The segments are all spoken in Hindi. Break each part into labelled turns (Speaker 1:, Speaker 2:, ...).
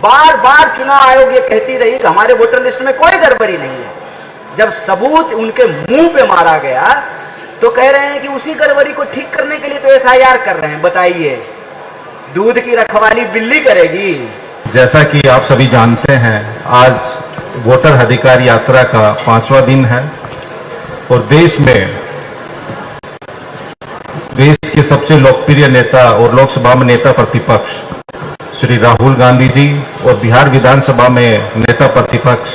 Speaker 1: बार बार चुनाव आयोग ये कहती रही कि हमारे वोटर लिस्ट में कोई गड़बड़ी नहीं है। जब सबूत उनके मुंह पे मारा गया तो कह रहे हैं कि उसी गड़बड़ी को ठीक करने के लिए तो एसआईआर कर रहे हैं। बताइए, दूध की रखवाली बिल्ली करेगी?
Speaker 2: जैसा कि आप सभी जानते हैं, आज वोटर अधिकार यात्रा का 5वां दिन है और देश के सबसे लोकप्रिय नेता और लोकसभा में नेता प्रतिपक्ष श्री राहुल गांधी जी और बिहार विधानसभा में नेता प्रतिपक्ष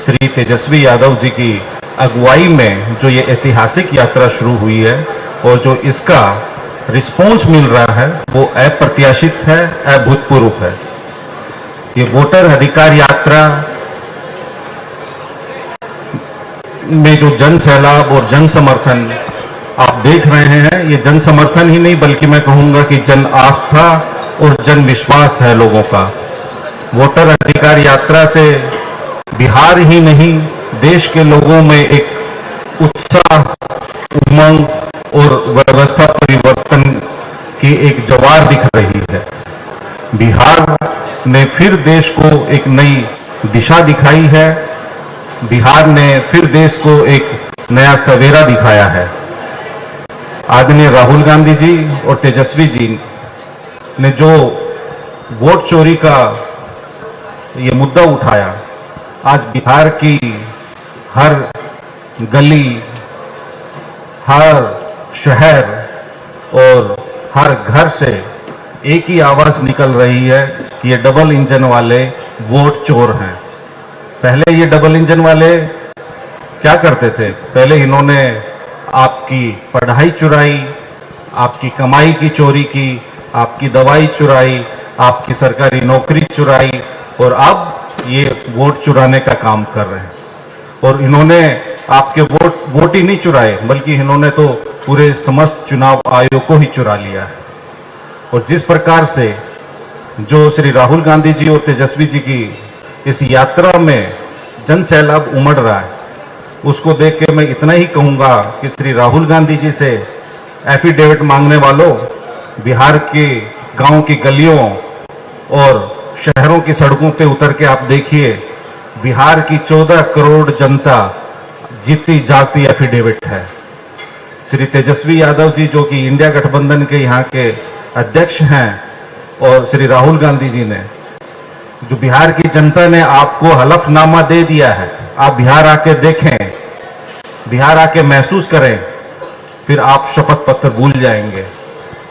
Speaker 2: श्री तेजस्वी यादव जी की अगुवाई में जो ये ऐतिहासिक यात्रा शुरू हुई है और जो इसका रिस्पॉन्स मिल रहा है वो अप्रत्याशित है, अभूतपूर्व है। ये वोटर अधिकार यात्रा में जो जन सैलाब और जन समर्थन आप देख रहे हैं, ये जन समर्थन ही नहीं बल्कि मैं कहूंगा कि जन आस्था और जन विश्वास है लोगों का। वोटर अधिकार यात्रा से बिहार ही नहीं देश के लोगों में एक उत्साह, उमंग और व्यवस्था परिवर्तन की एक ज्वार दिख रही है। बिहार ने फिर देश को एक नई दिशा दिखाई है। बिहार ने फिर देश को एक नया सवेरा दिखाया है। आदरणीय राहुल गांधी जी और तेजस्वी जी ने जो वोट चोरी का ये मुद्दा उठाया, आज बिहार की हर गली, हर शहर और हर घर से एक ही आवाज निकल रही है कि ये डबल इंजन वाले वोट चोर हैं। पहले ये डबल इंजन वाले क्या करते थे? पहले इन्होंने आपकी पढ़ाई चुराई, आपकी कमाई की चोरी की, आपकी दवाई चुराई, आपकी सरकारी नौकरी चुराई और अब ये वोट चुराने का काम कर रहे हैं। और इन्होंने आपके वोट ही नहीं चुराए बल्कि इन्होंने तो पूरे समस्त चुनाव आयोग को ही चुरा लिया है। और जिस प्रकार से जो श्री राहुल गांधी जी और तेजस्वी जी की इस यात्रा में जन सैलाब उमड़ रहा है, उसको देख के मैं इतना ही कहूंगा कि श्री राहुल गांधी जी से एफिडेविट मांगने वालों, बिहार के गांव की गलियों और शहरों की सड़कों पे उतर के आप देखिए, बिहार की 14 करोड़ जनता जीती जागती एफिडेविट है। श्री तेजस्वी यादव जी जो कि इंडिया गठबंधन के यहाँ के अध्यक्ष हैं और श्री राहुल गांधी जी ने, जो बिहार की जनता ने आपको हलफनामा दे दिया है, आप बिहार आके देखें, बिहार आके महसूस करें, फिर आप शपथ पत्र भूल जाएंगे।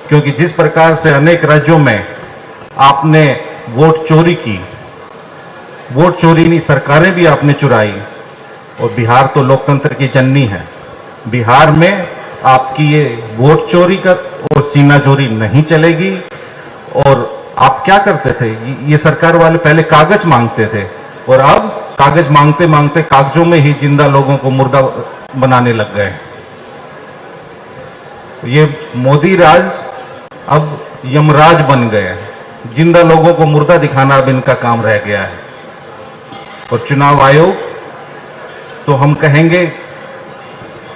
Speaker 2: क्योंकि जिस प्रकार से अनेक राज्यों में आपने वोट चोरी की, वोट चोरी नहीं सरकारें भी आपने चुराई, और बिहार तो लोकतंत्र की जननी है। बिहार में आपकी ये वोट चोरी का और सीना चोरी नहीं चलेगी। और आप क्या करते थे? ये सरकार वाले पहले कागज मांगते थे और अब कागज मांगते मांगते कागजों में ही जिंदा लोगों को मुर्दा बनाने लग गए। ये मोदी राज अब यमराज बन गए हैं। जिंदा लोगों को मुर्दा दिखाना अब इनका काम रह गया है। और चुनाव आयोग तो हम कहेंगे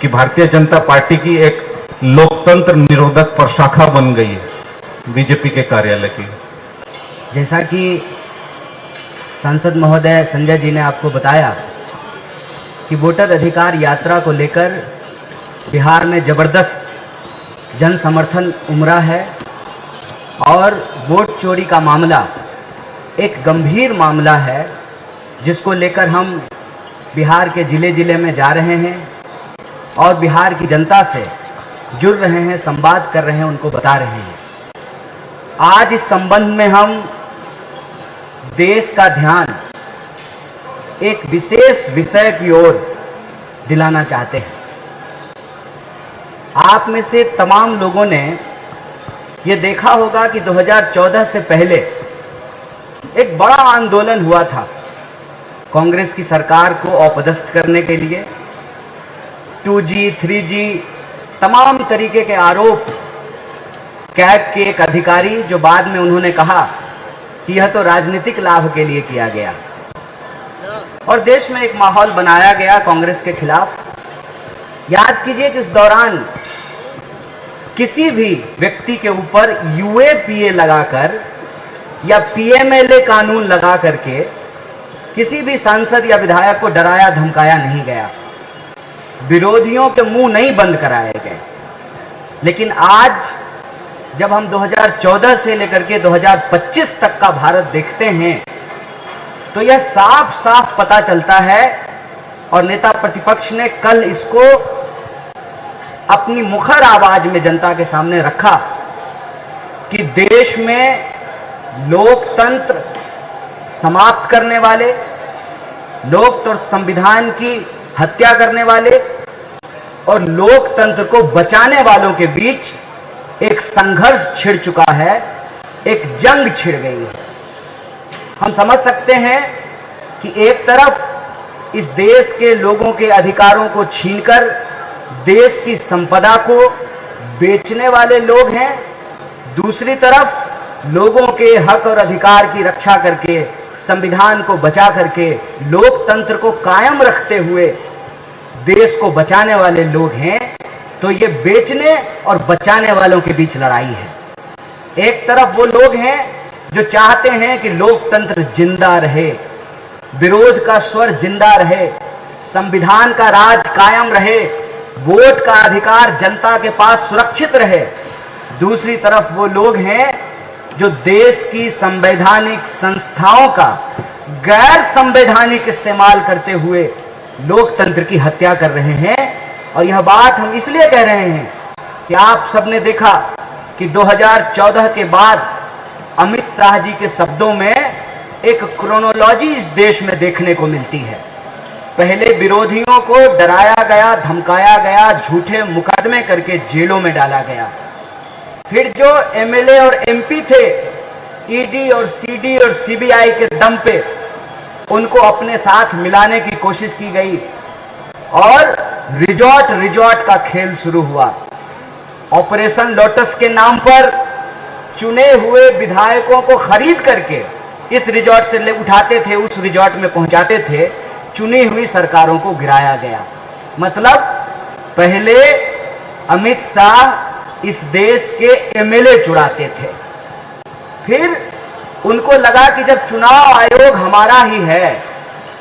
Speaker 2: कि भारतीय जनता पार्टी की एक लोकतंत्र निरोधक प्रशाखा बन गई है बीजेपी के कार्यालय की।
Speaker 1: जैसा कि सांसद महोदय संजय जी ने आपको बताया कि वोटर अधिकार यात्रा को लेकर बिहार में जबरदस्त जन समर्थन उमड़ा है और वोट चोरी का मामला एक गंभीर मामला है, जिसको लेकर हम बिहार के जिले जिले में जा रहे हैं और बिहार की जनता से जुड़ रहे हैं, संवाद कर रहे हैं, उनको बता रहे हैं। आज इस संबंध में हम देश का ध्यान एक विशेष विषय की ओर दिलाना चाहते हैं। आप में से तमाम लोगों ने ये देखा होगा कि 2014 से पहले एक बड़ा आंदोलन हुआ था कांग्रेस की सरकार को अपदस्थ करने के लिए। 2G, 3G तमाम तरीके के आरोप कैग के एक अधिकारी, जो बाद में उन्होंने कहा कि यह तो राजनीतिक लाभ के लिए किया गया, और देश में एक माहौल बनाया गया कांग्रेस के खिलाफ। याद कीजिए कि उस दौरान किसी भी व्यक्ति के ऊपर UAPA लगाकर या पीएमएलए कानून लगा करके किसी भी सांसद या विधायक को डराया धमकाया नहीं गया, विरोधियों के मुंह नहीं बंद कराए गए। लेकिन आज जब हम 2014 से लेकर के 2025 तक का भारत देखते हैं तो यह साफ साफ पता चलता है, और नेता प्रतिपक्ष ने कल इसको अपनी मुखर आवाज में जनता के सामने रखा कि देश में लोकतंत्र समाप्त करने वाले, लोकतंत्र संविधान की हत्या करने वाले और लोकतंत्र को बचाने वालों के बीच एक संघर्ष छिड़ चुका है, एक जंग छिड़ गई है। हम समझ सकते हैं कि एक तरफ इस देश के लोगों के अधिकारों को छीनकर देश की संपदा को बेचने वाले लोग हैं, दूसरी तरफ लोगों के हक और अधिकार की रक्षा करके, संविधान को बचा करके, लोकतंत्र को कायम रखते हुए देश को बचाने वाले लोग हैं। तो ये बेचने और बचाने वालों के बीच लड़ाई है। एक तरफ वो लोग हैं जो चाहते हैं कि लोकतंत्र जिंदा रहे, विरोध का स्वर जिंदा रहे, संविधान का राज कायम रहे, वोट का अधिकार जनता के पास सुरक्षित रहे। दूसरी तरफ वो लोग हैं जो देश की संवैधानिक संस्थाओं का गैर संवैधानिक इस्तेमाल करते हुए लोकतंत्र की हत्या कर रहे हैं। और यह बात हम इसलिए कह रहे हैं कि आप सबने देखा कि 2014 के बाद अमित शाह जी के शब्दों में एक क्रोनोलॉजी इस देश में देखने को मिलती है। पहले विरोधियों को डराया गया, धमकाया गया, झूठे मुकदमे करके जेलों में डाला गया। फिर जो एमएलए और एमपी थे, ईडी और सीडी और सीबीआई के दम पे उनको अपने साथ मिलाने की कोशिश की गई और रिजॉर्ट का खेल शुरू हुआ। ऑपरेशन लोटस के नाम पर चुने हुए विधायकों को खरीद करके इस रिजॉर्ट से ले उठाते थे, उस रिजॉर्ट में पहुंचाते थे, चुनी हुई सरकारों को गिराया गया। मतलब पहले अमित शाह इस देश के एमएलए चुराते थे, फिर उनको लगा कि जब चुनाव आयोग हमारा ही है,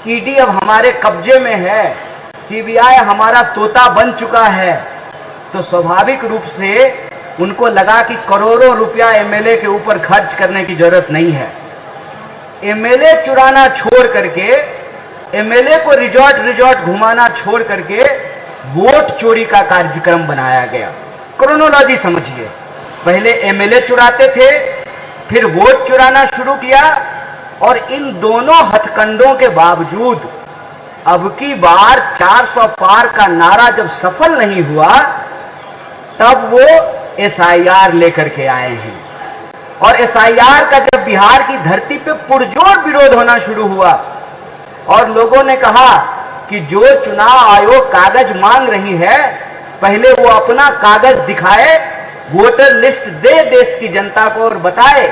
Speaker 1: ईडी अब हमारे कब्जे में है, सीबीआई हमारा तोता बन चुका है, तो स्वाभाविक रूप से उनको लगा कि करोड़ों रुपया एमएलए के ऊपर खर्च करने की जरूरत नहीं है। एमएलए चुराना छोड़ करके, एमएलए को रिजॉर्ट घुमाना छोड़ करके वोट चोरी का कार्यक्रम बनाया गया। क्रोनोलॉजी समझिए, पहले एमएलए चुराते थे, फिर वोट चुराना शुरू किया, और इन दोनों हथकंडों के बावजूद अब की बार 400 पार का नारा जब सफल नहीं हुआ, तब वो एसआईआर लेकर के आए हैं। और एसआईआर का जब बिहार की धरती पे पुरजोर विरोध होना शुरू हुआ और लोगों ने कहा कि जो चुनाव आयोग कागज मांग रही है, पहले वो अपना कागज दिखाए, वोटर लिस्ट दे देश की जनता को और बताए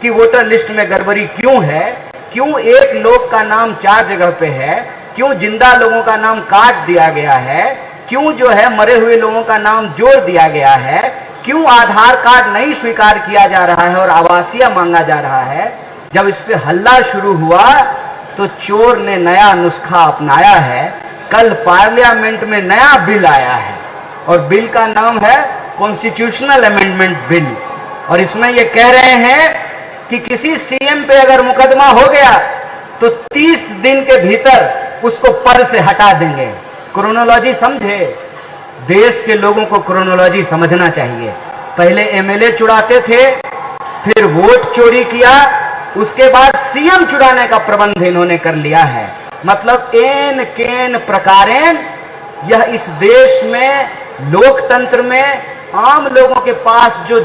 Speaker 1: कि वोटर लिस्ट में गड़बड़ी क्यों है, क्यों एक लोग का नाम 4 जगह पे है, क्यों जिंदा लोगों का नाम काट दिया गया है, क्यों जो है मरे हुए लोगों का नाम जोड़ दिया गया है, क्यों आधार कार्ड नहीं स्वीकार किया जा रहा है और आवासीय मांगा जा रहा है। जब इस पे हल्ला शुरू हुआ तो चोर ने नया नुस्खा अपनाया है। कल पार्लियामेंट में नया बिल आया है और बिल का नाम है कॉन्स्टिट्यूशनल अमेंडमेंट बिल, और इसमें ये कह रहे हैं कि किसी सीएम पे अगर मुकदमा हो गया तो 30 दिन के भीतर उसको पद से हटा देंगे। क्रोनोलॉजी समझे, देश के लोगों को क्रोनोलॉजी समझना चाहिए। पहले एमएलए चुराते थे, फिर वोट चोरी किया, उसके बाद सीएम चुराने का प्रबंध इन्होंने कर लिया है। मतलब एन केन प्रकारेण यह इस देश में लोकतंत्र में आम लोगों के पास जो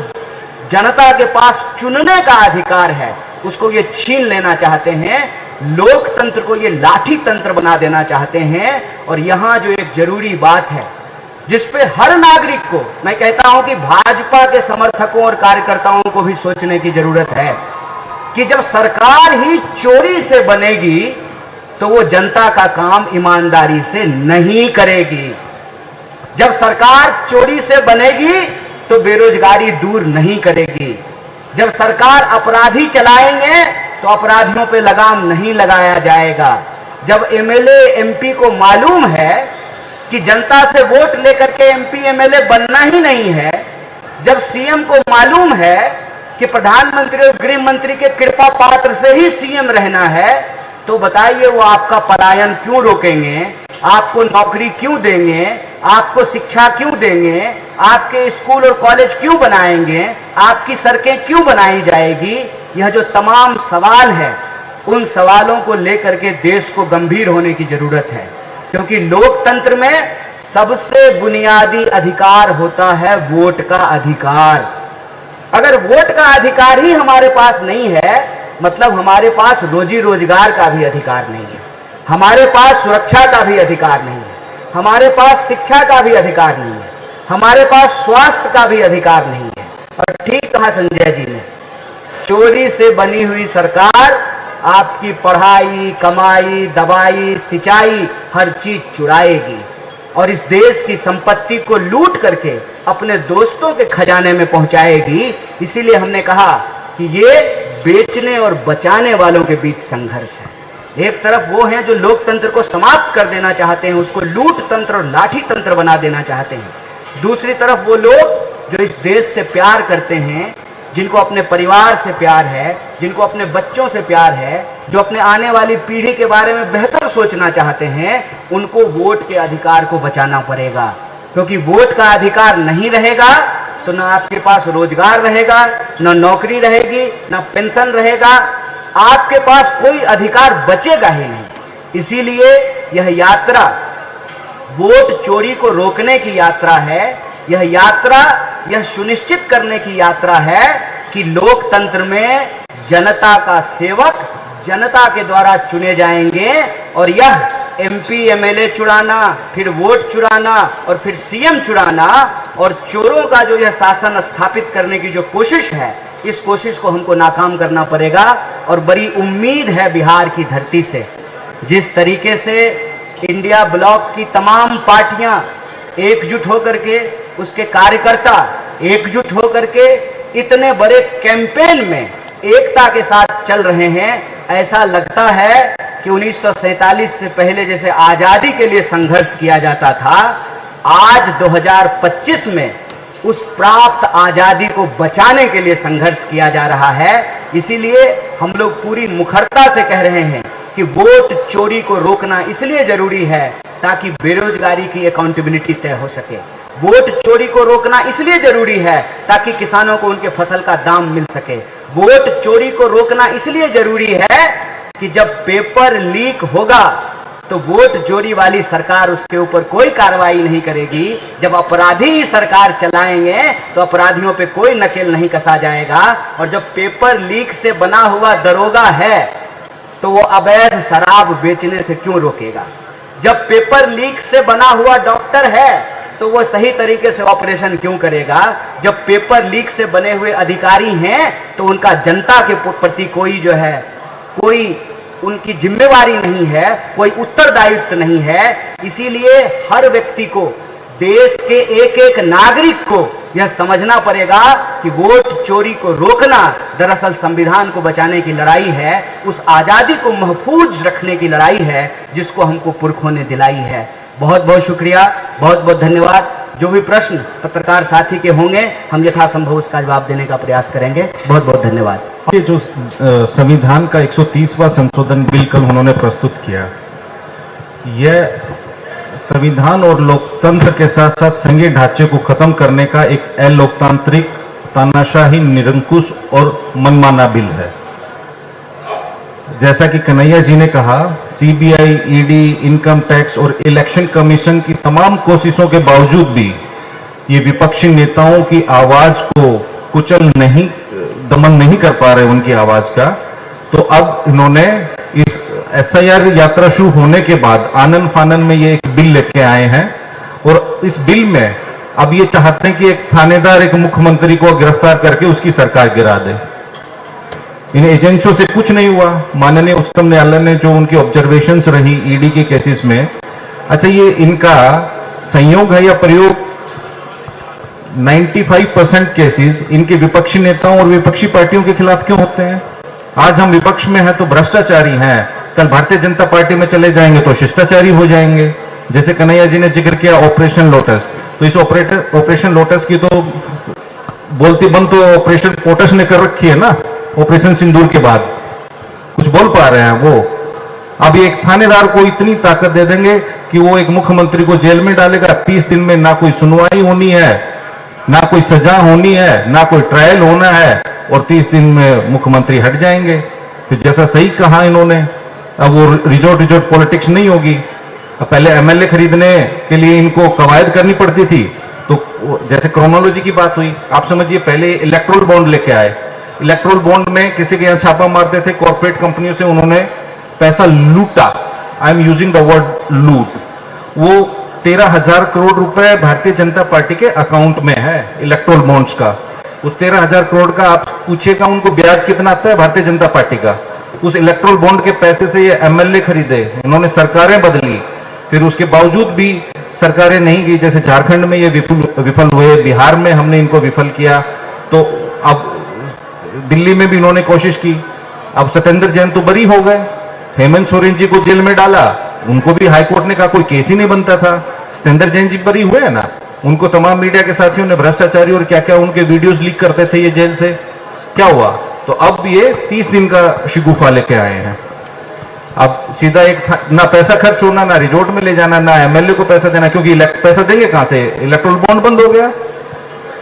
Speaker 1: जनता के पास चुनने का अधिकार है उसको ये छीन लेना चाहते हैं। लोकतंत्र को ये लाठी तंत्र बना देना चाहते हैं। और यहां जो एक जरूरी बात है जिस पे हर नागरिक को, मैं कहता हूं कि भाजपा के समर्थकों और कार्यकर्ताओं को भी सोचने की जरूरत है कि जब सरकार ही चोरी से बनेगी तो वो जनता का काम ईमानदारी से नहीं करेगी। जब सरकार चोरी से बनेगी तो बेरोजगारी दूर नहीं करेगी। जब सरकार अपराधी चलाएंगे तो अपराधियों पे लगाम नहीं लगाया जाएगा। जब एमएलए एमपी को मालूम है कि जनता से वोट लेकर के एमपी एमएलए बनना ही नहीं है, जब सीएम को मालूम है कि प्रधानमंत्री और गृह मंत्री के कृपा पात्र से ही सीएम रहना है, तो बताइए वो आपका पलायन क्यों रोकेंगे, आपको नौकरी क्यों देंगे, आपको शिक्षा क्यों देंगे, आपके स्कूल और कॉलेज क्यों बनाएंगे, आपकी सड़कें क्यों बनाई जाएगी। यह जो तमाम सवाल है, उन सवालों को लेकर के देश को गंभीर होने की जरूरत है, क्योंकि लोकतंत्र में सबसे बुनियादी अधिकार होता है वोट का अधिकार। अगर वोट का अधिकार ही हमारे पास नहीं है, मतलब हमारे पास रोजी रोजगार का भी अधिकार नहीं है, हमारे पास सुरक्षा का भी अधिकार नहीं है, हमारे पास शिक्षा का भी अधिकार नहीं है, हमारे पास स्वास्थ्य का भी अधिकार नहीं है। और ठीक कहा संजय जी ने, चोरी से बनी हुई सरकार आपकी पढ़ाई, कमाई, दवाई, सिंचाई हर चीज चुराएगी और इस देश की संपत्ति को लूट करके अपने दोस्तों के खजाने में पहुंचाएगी। इसीलिए हमने कहा कि ये बेचने और बचाने वालों के बीच संघर्ष है। एक तरफ वो हैं जो लोकतंत्र को समाप्त कर देना चाहते हैं, उसको लूट तंत्र और लाठी तंत्र बना देना चाहते हैं। दूसरी तरफ वो लोग जो इस देश से प्यार करते हैं, जिनको अपने परिवार से प्यार है, जिनको अपने बच्चों से प्यार है, जो अपने आने वाली पीढ़ी के बारे में बेहतर सोचना चाहते हैं, उनको वोट के अधिकार को बचाना पड़ेगा। क्योंकि वोट का अधिकार नहीं रहेगा तो ना आपके पास रोजगार रहेगा, ना नौकरी रहेगी, ना पेंशन रहेगा, आपके पास कोई अधिकार बचेगा ही नहीं। इसीलिए यह यात्रा वोट चोरी को रोकने की यात्रा है। यह यात्रा यह सुनिश्चित करने की यात्रा है कि लोकतंत्र में जनता का सेवक जनता के द्वारा चुने जाएंगे और यह एमपी एमएलए चुराना, फिर वोट चुराना और फिर सीएम चुराना और चोरों का जो यह शासन स्थापित करने की जो कोशिश है, इस कोशिश को हमको नाकाम करना पड़ेगा। और बड़ी उम्मीद है बिहार की धरती से, जिस तरीके से इंडिया ब्लॉक की तमाम पार्टियां एकजुट होकर के, उसके कार्यकर्ता एकजुट होकर के इतने बड़े कैंपेन में एकता के साथ चल रहे हैं। ऐसा लगता है कि 1947 से पहले जैसे आजादी के लिए संघर्ष किया जाता था, आज 2025 में उस प्राप्त आजादी को बचाने के लिए संघर्ष किया जा रहा है। इसीलिए हम लोग पूरी मुखरता से कह रहे हैं कि वोट चोरी को रोकना इसलिए जरूरी है ताकि बेरोजगारी की अकाउंटेबिलिटी तय हो सके। वोट चोरी को रोकना इसलिए जरूरी है ताकि किसानों को उनके फसल का दाम मिल सके। वोट चोरी को रोकना इसलिए जरूरी है कि जब पेपर लीक होगा तो वोट चोरी वाली सरकार उसके ऊपर कोई कार्रवाई नहीं करेगी। जब अपराधी ही सरकार चलाएंगे तो अपराधियों पे कोई नकेल नहीं कसा जाएगा। और जब पेपर लीक से बना हुआ दरोगा है तो वो अवैध शराब बेचने से क्यों रोकेगा? जब पेपर लीक से बना हुआ डॉक्टर है तो वो सही तरीके से ऑपरेशन क्यों करेगा? जब पेपर लीक से बने हुए अधिकारी हैं तो उनका जनता के प्रति कोई जो है, कोई उनकी जिम्मेवारी नहीं है, कोई उत्तरदायित्व नहीं है। इसीलिए हर व्यक्ति को, देश के एक एक नागरिक को यह समझना पड़ेगा कि वोट चोरी को रोकना दरअसल संविधान को बचाने की लड़ाई है, उस आजादी को महफूज रखने की लड़ाई है जिसको हमको पुरखों ने दिलाई है। बहुत बहुत शुक्रिया, बहुत बहुत धन्यवाद। जो भी प्रश्न पत्रकार साथी के होंगे हम यथासंभव उसका जवाब देने का प्रयास करेंगे। बहुत बहुत धन्यवाद।
Speaker 2: ये जो संविधान का 130वां संशोधन बिल कल उन्होंने प्रस्तुत किया, यह संविधान और लोकतंत्र के साथ साथ संघीय ढांचे को खत्म करने का एक अलोकतांत्रिक, तानाशाही, निरंकुश और मनमाना बिल है। जैसा कि कन्हैया जी ने कहा, सीबीआई, ईडी, इनकम टैक्स और इलेक्शन कमीशन की तमाम कोशिशों के बावजूद भी ये विपक्षी नेताओं की आवाज को कुचल नहीं, दमन नहीं कर पा रहे उनकी आवाज का। तो अब इन्होंने इस एसआईआर यात्रा शुरू होने के बाद आनन फानन में ये एक बिल लेके आए हैं और इस बिल में अब ये चाहते हैं कि एक थानेदार एक मुख्यमंत्री को गिरफ्तार करके उसकी सरकार गिरा दे। इन एजेंसियों से कुछ नहीं हुआ। माननीय उच्चतम न्यायालय ने जो उनकी ऑब्जर्वेशंस रही ईडी के केसेस में, अच्छा ये इनका संयोग है या प्रयोग, 95% केसेस इनके विपक्षी नेताओं और विपक्षी पार्टियों के खिलाफ क्यों होते हैं? आज हम विपक्ष में हैं तो भ्रष्टाचारी हैं, कल भारतीय जनता पार्टी में चले जाएंगे तो शिष्टाचारी हो जाएंगे। जैसे कन्हैया जी ने जिक्र किया ऑपरेशन लोटस, तो इस ऑपरेशन लोटस की तो बोलती बंद तो ऑपरेशन पोटस ने कर रखी है ना, ऑपरेशन सिंदूर के बाद कुछ बोल पा रहे हैं वो। अब एक थानेदार को इतनी ताकत दे देंगे कि वो एक मुख्यमंत्री को जेल में डालेगा, 30 दिन में ना कोई सुनवाई होनी है, ना कोई सजा होनी है, ना कोई ट्रायल होना है, और 30 दिन में मुख्यमंत्री हट जाएंगे। तो जैसा सही कहा इन्होंने, अब वो रिजोर्ट पॉलिटिक्स नहीं होगी। अब पहले एमएलए खरीदने के लिए इनको कवायद करनी पड़ती थी, तो जैसे क्रोनोलॉजी की बात हुई, आप समझिए पहले इलेक्ट्रोल बॉन्ड लेके आए, इलेक्ट्रोल बॉन्ड में किसी के यहाँ छापा मारते थे, कॉर्पोरेट कंपनियों से उन्होंने पैसा लूटा, I am using the word लूट। वो 13,000 करोड़ रुपए भारतीय जनता पार्टी के अकाउंट में है इलेक्ट्रोल बॉन्ड्स का। उस 13,000 करोड़ का आप पूछिएगा उनको ब्याज कितना आता है भारतीय जनता पार्टी का। उस इलेक्ट्रोल बॉन्ड के पैसे से ये एमएलए खरीदे, इन्होंने सरकारें बदली, फिर उसके बावजूद भी सरकारें नहीं की, जैसे झारखंड में ये विफल हुए, बिहार में हमने इनको विफल किया, तो अब दिल्ली में भी इन्होंने कोशिश की। अब सत्येंद्र जैन तो बरी हो गए, हेमंत सोरेन जी को जेल में डाला, उनको भी हाईकोर्ट ने कहा कोई केस ही नहीं बनता था, सत्येंद्र जैन जी बरी हुए ना, उनको तमाम मीडिया के साथियों ने भ्रष्टाचारी और क्या क्या उनके वीडियोस लीक करते थे ये जेल से, क्या हुआ? तो अब ये 30 दिन का शिगुफा लेके आए हैं। अब सीधा एक ना पैसा खर्च होना, ना रिजोर्ट में ले जाना, ना एमएलए को पैसा देना, क्योंकि पैसा देंगे कहां से, इलेक्ट्रोल बॉन्ड बंद हो गया।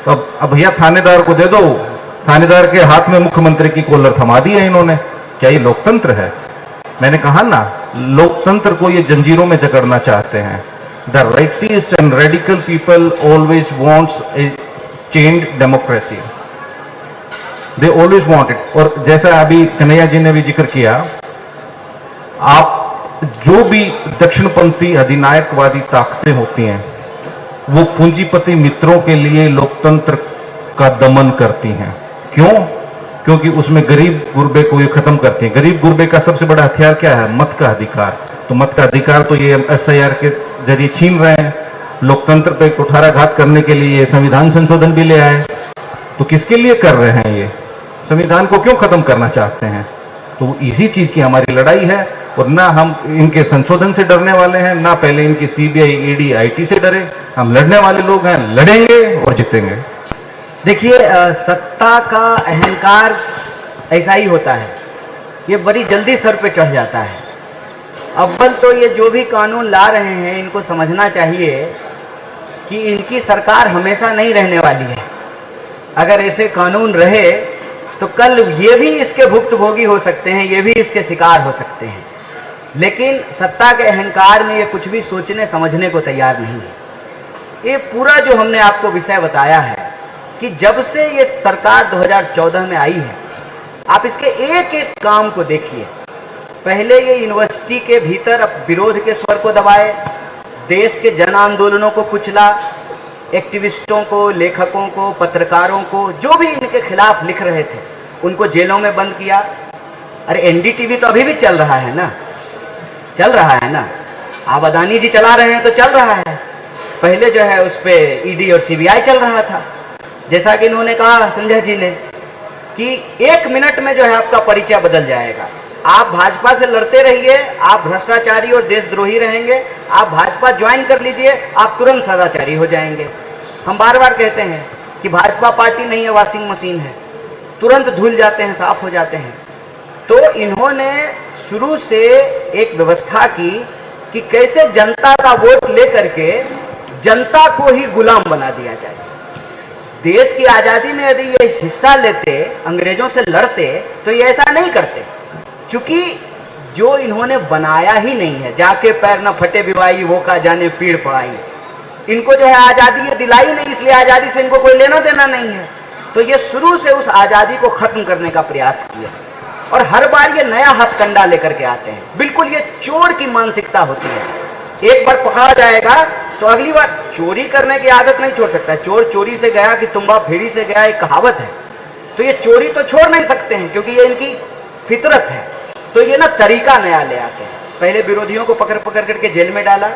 Speaker 2: तो अब भैया थानेदार को दे दो, थानेदार के हाथ में मुख्यमंत्री की कॉलर थमा दी है इन्होंने। क्या ये लोकतंत्र है? मैंने कहा ना, लोकतंत्र को ये जंजीरों में जकड़ना चाहते हैं। The rightist and radical people always wants A changed democracy, they always want it. और जैसा अभी कन्हैया जी ने भी जिक्र किया, आप जो भी दक्षिणपंथी अधिनायकवादी ताकतें होती हैं वो पूंजीपति मित्रों के लिए लोकतंत्र का दमन करती हैं। क्यों? क्योंकि उसमें गरीब गुरबे को ये खत्म करती है। गरीब गुरबे का सबसे बड़ा हथियार क्या है? मत का अधिकार। तो मत का अधिकार तो ये एसआईआर के जरिए छीन रहे हैं। लोकतंत्र पे कुठाराघात करने के लिए संविधान संशोधन भी ले आए। तो किसके लिए कर रहे हैं ये? संविधान को क्यों खत्म करना चाहते हैं? तो इसी चीज की हमारी लड़ाई है। और ना हम इनके संशोधन से डरने वाले हैं, ना पहले इनकी सीबीआई, ईडी, आईटी से डरे। हम लड़ने वाले लोग हैं, लड़ेंगे और जीतेंगे।
Speaker 1: देखिए, सत्ता का अहंकार ऐसा ही होता है, ये बड़ी जल्दी सर पे चढ़ जाता है। अव्वल तो ये जो भी कानून ला रहे हैं, इनको समझना चाहिए कि इनकी सरकार हमेशा नहीं रहने वाली है। अगर ऐसे कानून रहे तो कल ये भी इसके भुक्तभोगी हो सकते हैं, ये भी इसके शिकार हो सकते हैं। लेकिन सत्ता के अहंकार में ये कुछ भी सोचने समझने को तैयार नहीं है। ये पूरा जो हमने आपको विषय बताया है कि जब से ये सरकार 2014 में आई है, आप इसके एक एक काम को देखिए। पहले ये यूनिवर्सिटी के भीतर विरोध के स्वर को दबाए, देश के जन आंदोलनों को कुचला, एक्टिविस्टों को, लेखकों को, पत्रकारों को, जो भी इनके खिलाफ लिख रहे थे उनको जेलों में बंद किया। अरे एनडीटीवी तो अभी भी चल रहा है ना, चल रहा है ना। आप अदानी जी चला रहे हैं तो चल रहा है। पहले जो है उस पर ईडी और सीबीआई चल रहा था। जैसा कि इन्होंने कहा संजय जी ने कि 1 मिनट में जो है आपका परिचय बदल जाएगा। आप भाजपा से लड़ते रहिए, आप भ्रष्टाचारी और देशद्रोही रहेंगे। आप भाजपा ज्वाइन कर लीजिए, आप तुरंत सदाचारी हो जाएंगे। हम बार बार कहते हैं कि भाजपा पार्टी नहीं है, वॉशिंग मशीन है, तुरंत धुल जाते हैं, साफ हो जाते हैं। तो इन्होंने शुरू से एक व्यवस्था की कि कैसे जनता का वोट लेकर के जनता को ही गुलाम बना दिया जाए। देश की आजादी में यदि ये हिस्सा लेते, अंग्रेजों से लड़ते, तो ये ऐसा नहीं करते। क्योंकि जो इन्होंने बनाया ही नहीं है, जाके पैर न फटे बिवाई वो का जाने पीड़ पड़ाई, इनको जो है आजादी दिलाई नहीं, इसलिए आजादी से इनको कोई लेना देना नहीं है। तो ये शुरू से उस आजादी को खत्म करने का प्रयास किया और हर बार ये नया हथकंडा लेकर के आते हैं। बिल्कुल ये चोर की मानसिकता होती है। एक बार पकड़ा जाएगा तो अगली बार चोरी करने की आदत नहीं छोड़ सकता। चोर चोरी से गया कि तुम्बा फेरी से गया, एक कहावत है। तो ये चोरी तो छोड़ नहीं सकते हैं क्योंकि ये इनकी फितरत है। तो ये ना तरीका नया ले आते हैं। पहले विरोधियों को पकड़ पकड़ करके जेल में डाला,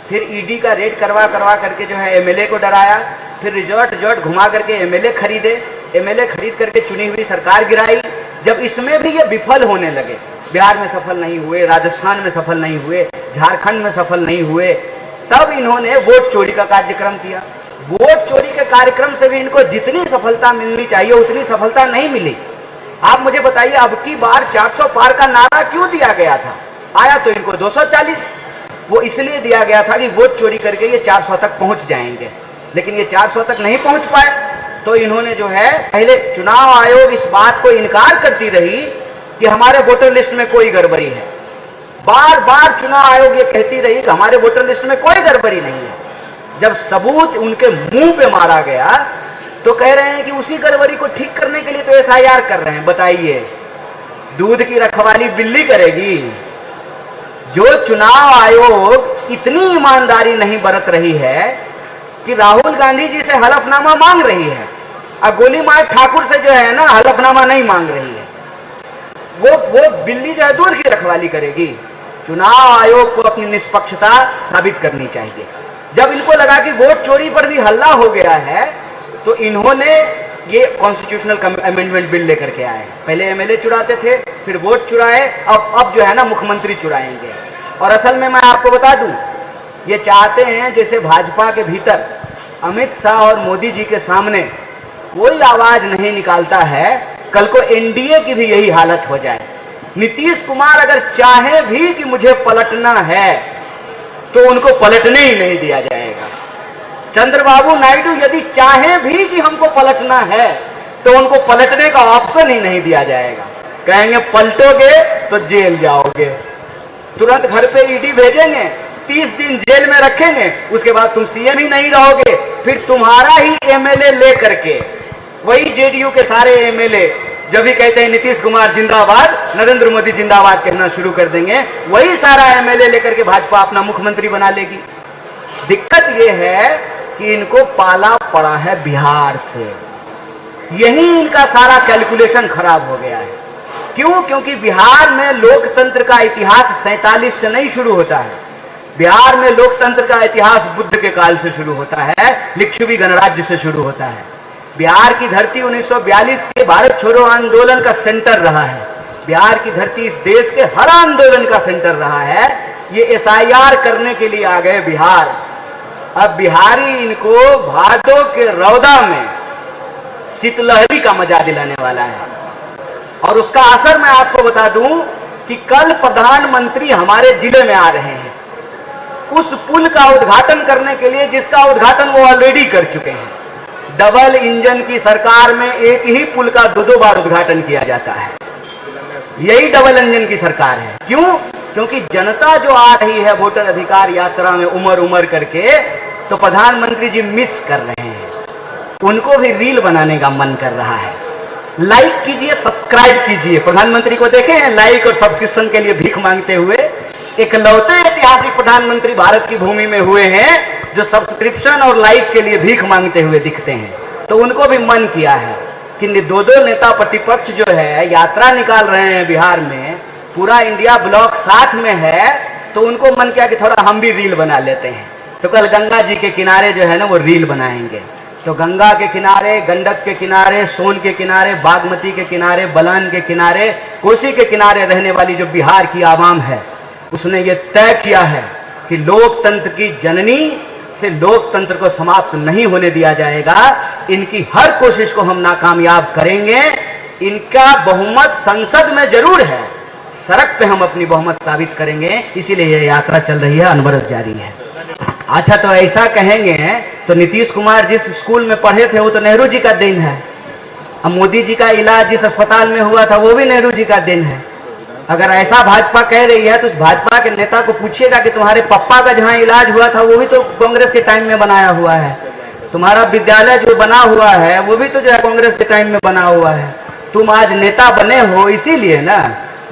Speaker 1: फिर ईडी का रेड करवा करवा करके जो है एमएलए को डराया, फिर रिजॉर्ट घुमा करके एमएलए खरीदे, एमएलए खरीद करके चुनी हुई सरकार गिराई। जब इसमें भी ये विफल होने लगे, बिहार में सफल नहीं हुए, राजस्थान में सफल नहीं हुए, झारखंड में सफल नहीं हुए, तब इन्होंने वोट चोरी का कार्यक्रम किया। वोट चोरी के कार्यक्रम से भी इनको जितनी सफलता मिलनी चाहिए उतनी सफलता नहीं मिली। आप मुझे बताइए, अब की बार 400 पार का नारा क्यों दिया गया था? आया तो इनको 240, वो इसलिए दिया गया था कि वोट चोरी करके ये 400 तक पहुंच जाएंगे, लेकिन ये 400 तक नहीं पहुंच पाए। तो इन्होंने जो है, पहले चुनाव आयोग इस बात को इनकार करती रही कि हमारे वोटर लिस्ट में कोई गड़बड़ी है। बार बार चुनाव आयोग ये कहती रही कि हमारे वोटर लिस्ट में कोई गड़बड़ी नहीं है। जब सबूत उनके मुंह पे मारा गया तो कह रहे हैं कि उसी गड़बड़ी को ठीक करने के लिए तो एसआईआर कर रहे हैं। बताइए, दूध की रखवाली बिल्ली करेगी? जो चुनाव आयोग इतनी ईमानदारी नहीं बरत रही है कि राहुल गांधी जी से हलफनामा मांग रही है, और गोली मार ठाकुर से जो है ना हलफनामा नहीं मांग रही है, वो बिल्ली जो है दूध की रखवाली करेगी? चुनाव आयोग को अपनी निष्पक्षता साबित करनी चाहिए। जब इनको लगा कि वोट चोरी पर भी हल्ला हो गया है तो इन्होंने ये कॉन्स्टिट्यूशनल अमेंडमेंट बिल लेकर के आए। पहले एमएलए चुराते थे, फिर वोट चुराए, अब जो है ना मुख्यमंत्री चुराएंगे। और असल में मैं आपको बता दूं, ये चाहते हैं जैसे भाजपा के भीतर अमित शाह और मोदी जी के सामने कोई आवाज नहीं निकालता है, कल को एनडीए की भी यही हालत हो जाए। नीतीश कुमार अगर चाहे भी कि मुझे पलटना है तो उनको पलटने ही नहीं दिया जाएगा। चंद्रबाबू नायडू यदि चाहे भी कि हमको पलटना है तो उनको पलटने का ऑप्शन ही नहीं दिया जाएगा। कहेंगे पलटोगे तो जेल जाओगे, तुरंत घर पे ईडी भेजेंगे, 30 दिन जेल में रखेंगे, उसके बाद तुम सीएम ही नहीं रहोगे। फिर तुम्हारा ही एमएलए ले करके वही जेडीयू के सारे एमएलए जब भी कहते हैं नीतीश कुमार जिंदाबाद, नरेंद्र मोदी जिंदाबाद कहना शुरू कर देंगे, वही सारा एमएलए लेकर के भाजपा अपना मुख्यमंत्री बना लेगी। दिक्कत यह है कि इनको पाला पड़ा है बिहार से, यही इनका सारा कैलकुलेशन खराब हो गया है। क्यों? क्योंकि बिहार में लोकतंत्र का इतिहास 47 से नहीं शुरू होता है। बिहार में लोकतंत्र का इतिहास बुद्ध के काल से शुरू होता है, लिच्छवी गणराज्य से शुरू होता है। बिहार की धरती 1942 के भारत छोड़ो आंदोलन का सेंटर रहा है। बिहार की धरती इस देश के हर आंदोलन का सेंटर रहा है। ये एसआईआर करने के लिए आ गए बिहार। अब बिहारी इनको भादों के रौदा में शीतलहरी का मजा दिलाने वाला है। और उसका असर मैं आपको बता दूं कि कल प्रधानमंत्री हमारे जिले में आ रहे हैं उस पुल का उद्घाटन करने के लिए जिसका उद्घाटन वो ऑलरेडी कर चुके हैं। डबल इंजन की सरकार में एक ही पुल का 2-2 बार उद्घाटन किया जाता है। यही डबल इंजन की सरकार है। क्यों? क्योंकि जनता जो आ रही है वोटर अधिकार यात्रा में उमर करके, तो प्रधानमंत्री जी मिस कर रहे हैं। उनको भी रील बनाने का मन कर रहा है। लाइक कीजिए, सब्सक्राइब कीजिए। प्रधानमंत्री को देखे हैं लाइक और सब्सक्रिप्शन के लिए भीख मांगते हुए? इकलौते ऐतिहासिक प्रधानमंत्री भारत की भूमि में हुए हैं जो सब्सक्रिप्शन और लाइक के लिए भीख मांगते हुए दिखते हैं। तो उनको भी मन किया है कि 2-2 नेता प्रतिपक्ष जो है यात्रा निकाल रहे हैं बिहार में, पूरा इंडिया ब्लॉक साथ में है, तो उनको मन किया कि थोड़ा हम भी रील बना लेते हैं। तो कल गंगा जी के किनारे जो है ना वो रील बनाएंगे। तो गंगा के किनारे, गंडक के किनारे, सोन के किनारे, बागमती के किनारे, बलान के किनारे, कोसी के किनारे रहने वाली जो बिहार की आवाम है उसने ये तय किया है कि लोकतंत्र की जननी से लोकतंत्र को समाप्त नहीं होने दिया जाएगा। इनकी हर कोशिश को हम नाकामयाब करेंगे। इनका बहुमत संसद में जरूर है, सड़क पे हम अपनी बहुमत साबित करेंगे। इसीलिए यह यात्रा चल रही है, अनवरत जारी है। अच्छा, तो ऐसा कहेंगे तो नीतीश कुमार जिस स्कूल में पढ़े थे वो तो नेहरू जी का देन है। अब मोदी जी का इलाज जिस अस्पताल में हुआ था वो भी नेहरू जी का देन है। अगर ऐसा भाजपा कह रही है तो उस भाजपा के नेता को पूछिएगा कि तुम्हारे पप्पा का जहां इलाज हुआ था वो भी तो कांग्रेस के टाइम में बनाया हुआ है। तुम्हारा विद्यालय जो बना हुआ है वो भी तो जो है कांग्रेस के टाइम में बना हुआ है। तुम आज नेता बने हो इसीलिए ना,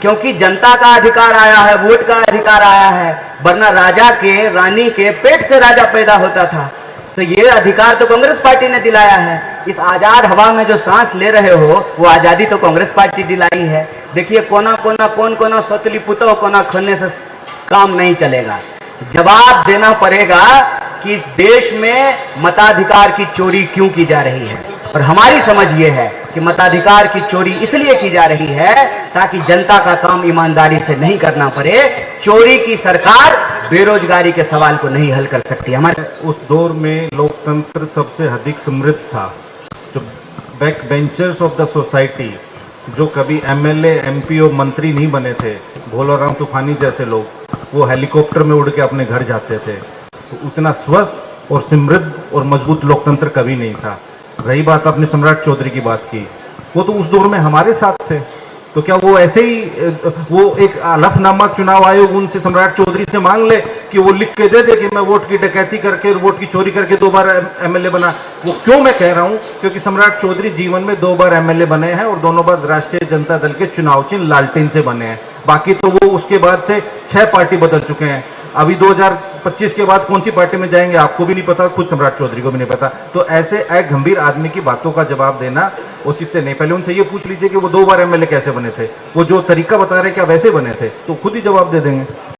Speaker 1: क्योंकि जनता का अधिकार आया है, वोट का अधिकार आया है। वरना राजा के, रानी के पेट से राजा पैदा होता था। तो ये अधिकार तो कांग्रेस पार्टी ने दिलाया है। इस आजाद हवा में जो सांस ले रहे हो वो आजादी तो कांग्रेस पार्टी दिलाई है। देखिए कोना कोना कौन कोना सोतली पुतो कोना खन्ने से काम नहीं चलेगा। जवाब देना पड़ेगा कि इस देश में मताधिकार की चोरी क्यों की जा रही है। और हमारी समझ ये है कि मताधिकार की चोरी इसलिए की जा रही है ताकि जनता का काम ईमानदारी से नहीं करना पड़े। चोरी की सरकार बेरोजगारी के सवाल को नहीं हल कर सकती। हमारे
Speaker 2: उस दौर में लोकतंत्र सबसे अधिक समृद्ध था। जो back benchers of the society, जो कभी एमएलए, एमपी और मंत्री नहीं बने थे, भोलाराम तूफानी जैसे लोग, वो हेलीकॉप्टर में उड़ के अपने घर जाते थे। तो उतना स्वस्थ और समृद्ध और मजबूत लोकतंत्र कभी नहीं था। रही बात आपने सम्राट चौधरी की बात की, वो तो उस दौर में हमारे साथ थे। तो क्या वो ऐसे ही वो एक हलफनामा चुनाव आयोग उनसे सम्राट चौधरी से मांग ले कि वो लिख के दे दे कि मैं वोट की डकैती करके, वोट की चोरी करके 2 बार एमएलए बना? वो क्यों मैं कह रहा हूं, क्योंकि सम्राट चौधरी जीवन में 2 बार एमएलए बने हैं और दोनों बार राष्ट्रीय जनता दल के चुनाव चिन्ह लालटेन से बने हैं। बाकी तो वो उसके बाद से 6 पार्टी बदल चुके हैं। अभी 2025 के बाद कौन सी पार्टी में जाएंगे आपको भी नहीं पता, खुद सम्राट चौधरी को भी नहीं पता। तो ऐसे एक गंभीर आदमी की बातों का जवाब देना उचित नहीं। पहले उनसे ये पूछ लीजिए कि वो 2 बार एमएलए कैसे बने थे, वो जो तरीका बता रहे क्या वैसे बने थे, तो खुद ही जवाब दे देंगे।